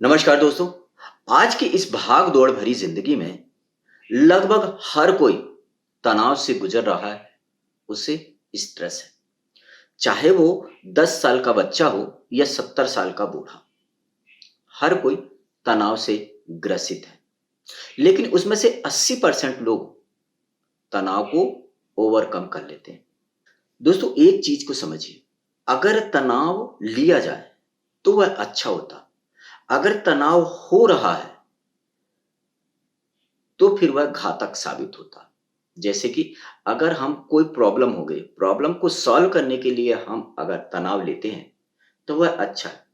नमस्कार दोस्तों। आज की इस भाग दौड़ भरी जिंदगी में लगभग हर कोई तनाव से गुजर रहा है। उसे स्ट्रेस है, चाहे वो 10 साल का बच्चा हो या 70 साल का बूढ़ा। हर कोई तनाव से ग्रसित है, लेकिन उसमें से 80% लोग तनाव को ओवरकम कर लेते हैं। दोस्तों, एक चीज को समझिए, अगर तनाव लिया जाए तो वह अच्छा होता। अगर तनाव हो रहा है तो फिर वह घातक साबित होता। जैसे कि अगर हम कोई प्रॉब्लम हो गई, प्रॉब्लम को सॉल्व करने के लिए हम अगर तनाव लेते हैं तो वह अच्छा है।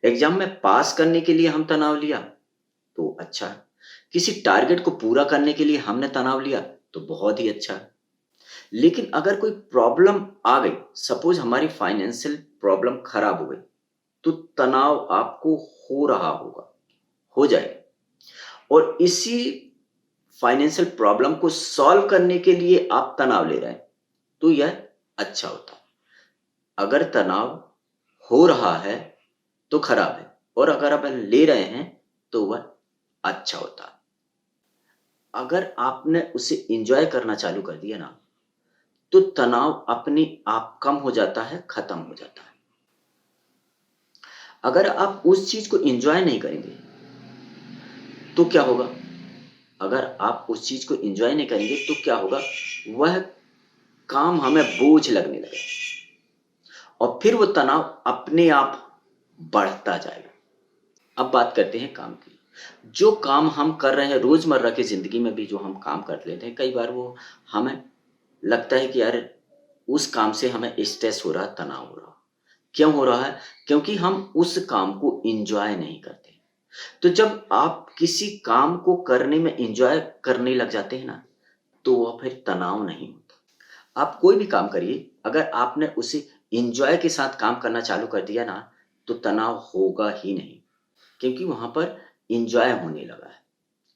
एग्जाम में पास करने के लिए हम तनाव लिया तो अच्छा है। किसी टारगेट को पूरा करने के लिए हमने तनाव लिया तो बहुत ही अच्छा है। लेकिन अगर कोई प्रॉब्लम आ गई, सपोज हमारी फाइनेंशियल प्रॉब्लम खराब हो गई, तो तनाव आपको हो रहा होगा, हो जाएगा। और इसी फाइनेंशियल प्रॉब्लम को सॉल्व करने के लिए आप तनाव ले रहे हैं तो यह अच्छा होता है। अगर तनाव हो रहा है तो खराब है, और अगर आप ले रहे हैं तो वह अच्छा होता है। अगर आपने उसे एंजॉय करना चालू कर दिया ना, तो तनाव अपने आप कम हो जाता है, खत्म हो जाता है। अगर आप उस चीज को एंजॉय नहीं करेंगे तो क्या होगा? अगर आप उस चीज को एंजॉय नहीं करेंगे तो क्या होगा? वह काम हमें बोझ लगने लगेगा और फिर वो तनाव अपने आप बढ़ता जाएगा। अब बात करते हैं काम की। जो काम हम कर रहे हैं रोजमर्रा की जिंदगी में भी, जो हम काम कर लेते हैं, कई बार वो हमें लगता है कि यार उस काम से हमें स्ट्रेस हो रहा है, तनाव हो रहा है। क्यों हो रहा है? क्योंकि हम उस काम को एंजॉय नहीं करते। तो जब आप किसी काम को करने में एंजॉय करने लग जाते हैं ना, तो वह फिर तनाव नहीं होता। आप कोई भी काम करिए, अगर आपने उसे एंजॉय के साथ काम करना चालू कर दिया ना, तो तनाव होगा ही नहीं। क्योंकि वहां पर एंजॉय होने लगा है,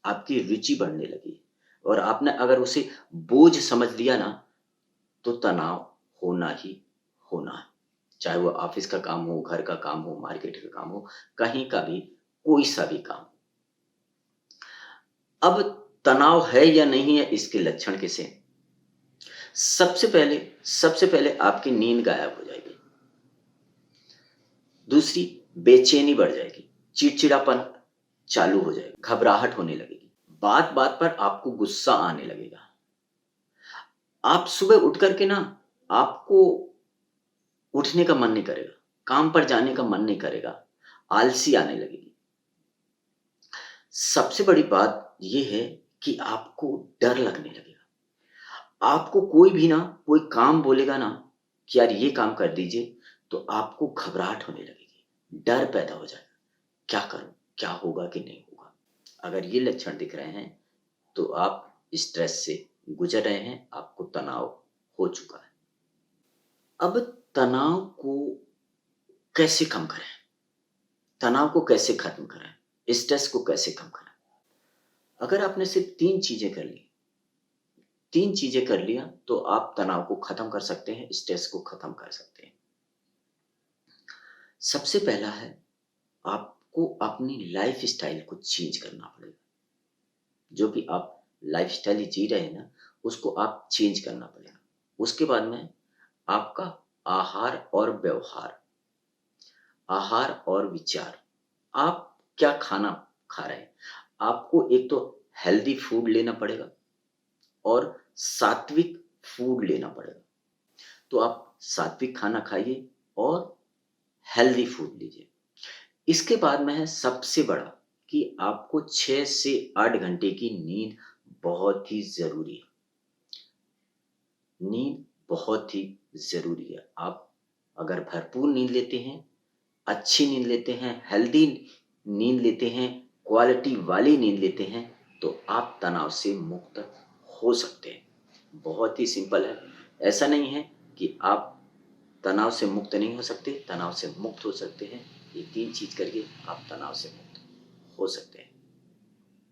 आपकी रुचि बढ़ने लगी। और आपने अगर उसे बोझ समझ लिया ना, तो तनाव होना ही होना है। चाहे वो ऑफिस का काम हो, घर का काम हो, मार्केट का काम हो, कहीं का भी कोई सा भी काम। अब तनाव है या नहीं है, इसके लक्षण कैसे हैं? सबसे पहले आपकी नींद गायब हो जाएगी। दूसरी, बेचैनी बढ़ जाएगी, चिड़चिड़ापन चालू हो जाएगा, घबराहट होने लगेगी, बात बात पर आपको गुस्सा आने लगेगा। आप सुबह उठ करके ना, आपको उठने का मन नहीं करेगा, काम पर जाने का मन नहीं करेगा, आलसी आने लगेगी। सबसे बड़ी बात यह है कि आपको डर लगने लगेगा। आपको कोई भी ना कोई काम बोलेगा ना कि यार ये काम कर दीजिए, तो आपको घबराहट होने लगेगी, डर पैदा हो जाएगा। क्या करूं, क्या होगा कि नहीं होगा? अगर ये लक्षण दिख रहे हैं तो आप स्ट्रेस से गुजर रहे हैं, आपको तनाव हो चुका है। अब तनाव को कैसे कम करें? तनाव को कैसे खत्म करें? स्ट्रेस को कैसे कम करें? अगर आपने सिर्फ 3 चीजें कर ली, 3 चीजें कर लिया, तो आप तनाव को खत्म कर सकते हैं, स्ट्रेस को खत्म कर सकते हैं। सबसे पहला है, आपको अपनी लाइफस्टाइल को चेंज करना पड़ेगा। जो भी आप लाइफस्टाइल जी रहे हैं ना, उसको आप चेंज करना पड़ेगा। उसके बाद में आपका आहार और व्यवहार, आहार और विचार, आप क्या खाना खा रहे हैं। आपको एक तो हेल्दी फूड लेना पड़ेगा और सात्विक फूड लेना पड़ेगा। तो आप सात्विक खाना खाइए और हेल्दी फूड लीजिए। इसके बाद में है सबसे बड़ा, कि आपको 6 से 8 घंटे की नींद बहुत ही ज़रूरी है। नींद बहुत ही ज़रूरी है। आप अगर भरपूर नींद लेते हैं, अच्छी नींद लेते हैं, हेल्दी नींद लेते हैं, क्वालिटी वाली नींद लेते हैं, तो आप तनाव से मुक्त हो सकते हैं। बहुत ही सिंपल है। ऐसा नहीं है कि आप तनाव से मुक्त नहीं हो सकते, तनाव से मुक्त हो सकते हैं। ये 3 चीज़ करिए, आप तनाव से मुक्त हो सकते हैं।